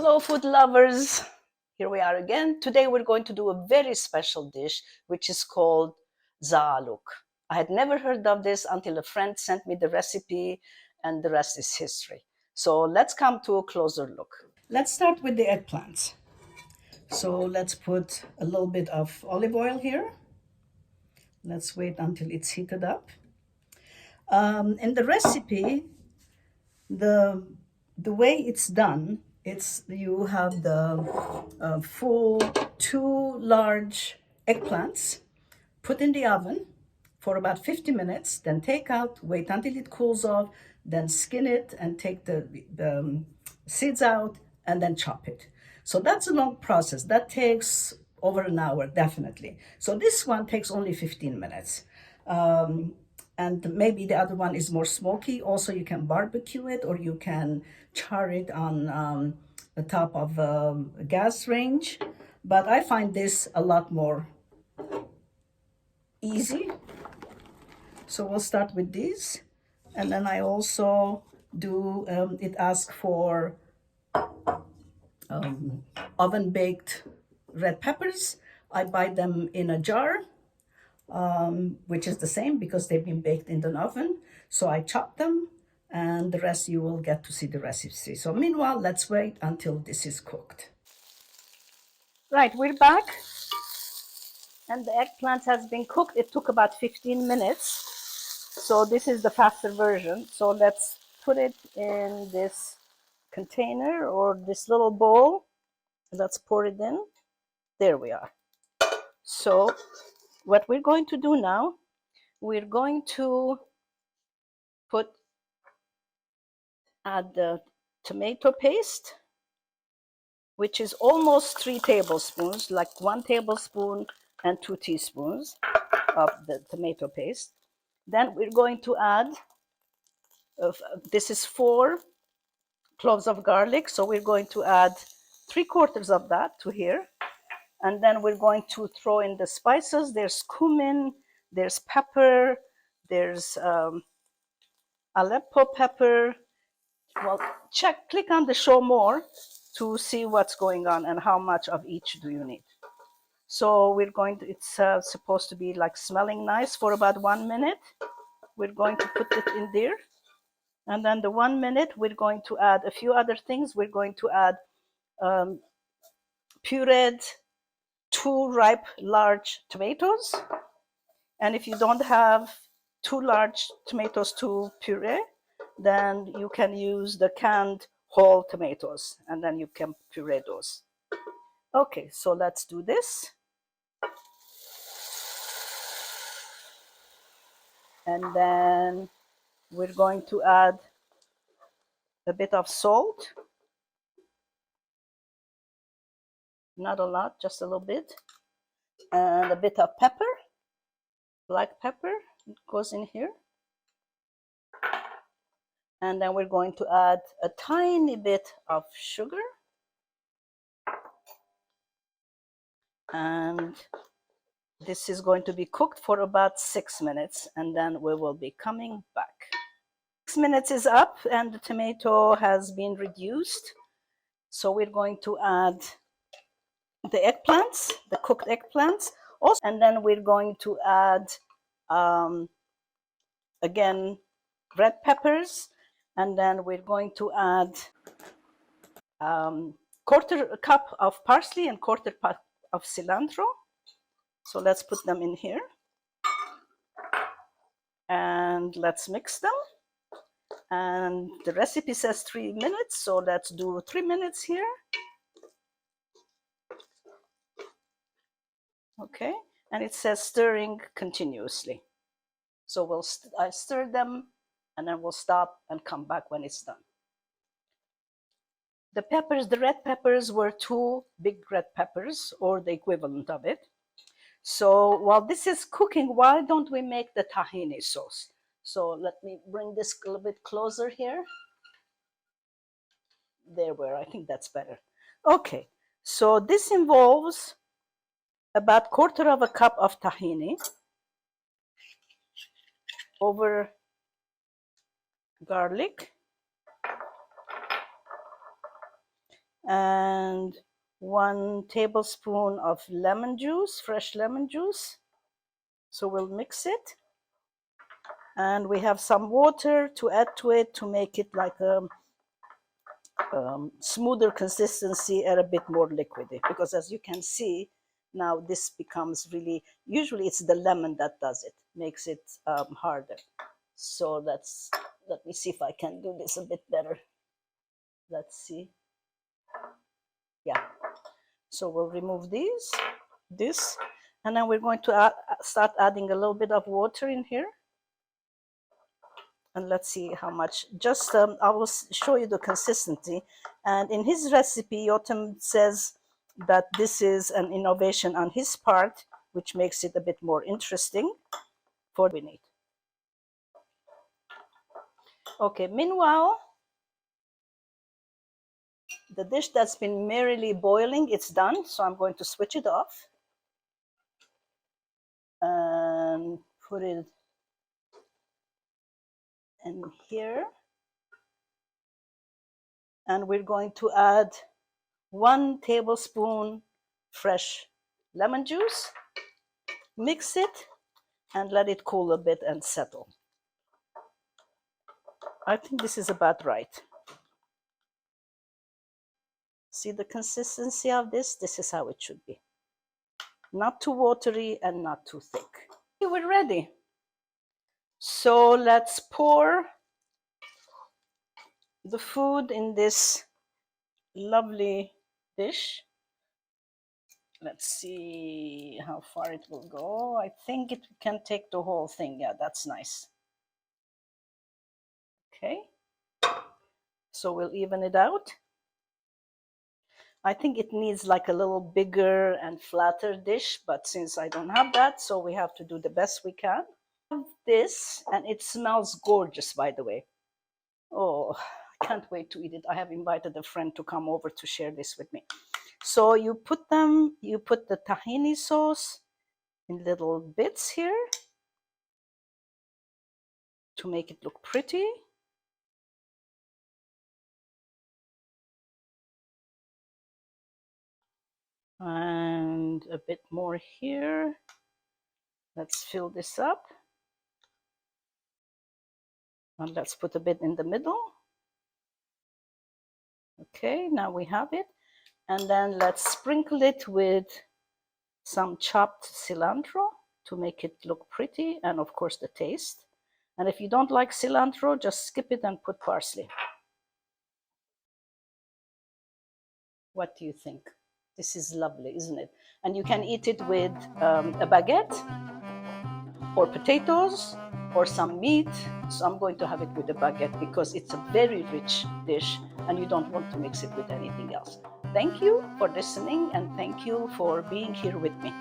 Hello, food lovers. Here we are again. Today we're going to do a very special dish, which is called Zaalouk. I had never heard of this until a friend sent me the recipe, and the rest is history. So let's come to a closer look. Let's start with the eggplants. So let's put a little bit of olive oil here. Let's wait until it's heated up. In the recipe, the way it's done, it's you have the full 2 large eggplants, put in the oven for about 50 minutes, then take out, wait until it cools off, then skin it and take the seeds out, and then chop it. So that's a long process. That takes over an hour, definitely. So this one takes only 15 minutes. And maybe the other one is more smoky. Also, you can barbecue it, or you can char it on the top of a gas range. But I find this a lot more easy. So we'll start with these. And then I also do, it asks for oven baked red peppers. I buy them in a jar, which is the same because they've been baked in the oven. So I chop them, and the rest you will get to see the recipe. So meanwhile, let's wait until this is cooked. Right, we're back, and the eggplant has been cooked. It took about 15 minutes. So this is the faster version. So let's put it in this container or this little bowl. Let's pour it in. There we are. So what we're going to do now, we're going to add the tomato paste, which is almost 3 tablespoons, like 1 tablespoon and 2 teaspoons of the tomato paste. Then we're going to add, this is 4 cloves of garlic, so we're going to add 3/4 of that to here. And then we're going to throw in the spices. There's cumin, there's pepper, there's Aleppo pepper. Well, click on the show more to see what's going on and how much of each do you need. So we're going to, it's supposed to be like smelling nice for about 1 minute. We're going to put it in there. And then the 1 minute, we're going to add a few other things. We're going to add pureed 2 ripe large tomatoes. And if you don't have 2 large tomatoes to puree, then you can use the canned whole tomatoes, and then you can puree those. Okay, so let's do this. And then we're going to add a bit of salt. Not a lot, just a little bit. And a bit of pepper, black pepper, goes in here. And then we're going to add a tiny bit of sugar. And this is going to be cooked for about 6 minutes, and then we will be coming back. 6 minutes is up, and the tomato has been reduced. So we're going to add the eggplants, the cooked eggplants, also, and then we're going to add, again, red peppers, and then we're going to add 1/4 cup of parsley and 1/4 cup of cilantro. So let's put them in here, and let's mix them. And the recipe says 3 minutes, so let's do 3 minutes here. Okay, and it says stirring continuously. So I stir them, and then we'll stop and come back when it's done. The peppers, the red peppers, were 2 big red peppers, or the equivalent of it. So while this is cooking, why don't we make the tahini sauce? So let me bring this a little bit closer here. There we are, I think that's better. Okay, so this involves about 1/4 cup of tahini over garlic. and 1 tablespoon of lemon juice, fresh lemon juice. So we'll mix it. And we have some water to add to it to make it like a smoother consistency and a bit more liquidy, because as you can see now this becomes really, usually it's the lemon that does it, makes it harder. So let me see if I can do this a bit better. Let's see. Yeah, so we'll remove this, and then we're going to start adding a little bit of water in here. And let's see how much. Just I will show you the consistency. And in his recipe, Yotam says that this is an innovation on his part, which makes it a bit more interesting for we need. Okay, meanwhile, the dish that's been merrily boiling, it's done. So I'm going to switch it off and put it in here. And we're going to add 1 tablespoon fresh lemon juice, mix it, and let it cool a bit and settle. I think this is about right. See the consistency of this? This is how it should be. Not too watery and not too thick. Okay, we're ready. So let's pour the food in this lovely dish. Let's see how far it will go. I think it can take the whole thing. Yeah, that's nice. Okay. So we'll even it out. I think it needs like a little bigger and flatter dish, but since I don't have that, so we have to do the best we can. This, and it smells gorgeous, by the way. Oh, I can't wait to eat it. I have invited a friend to come over to share this with me. So you put the tahini sauce in little bits here to make it look pretty. And a bit more here. Let's fill this up. And let's put a bit in the middle. Okay, now we have it. And then let's sprinkle it with some chopped cilantro to make it look pretty, and of course the taste. And if you don't like cilantro, just skip it and put parsley. What do you think? This is lovely, isn't it? And you can eat it with a baguette or potatoes or some meat. So I'm going to have it with a baguette because it's a very rich dish and you don't want to mix it with anything else. Thank you for listening, and thank you for being here with me.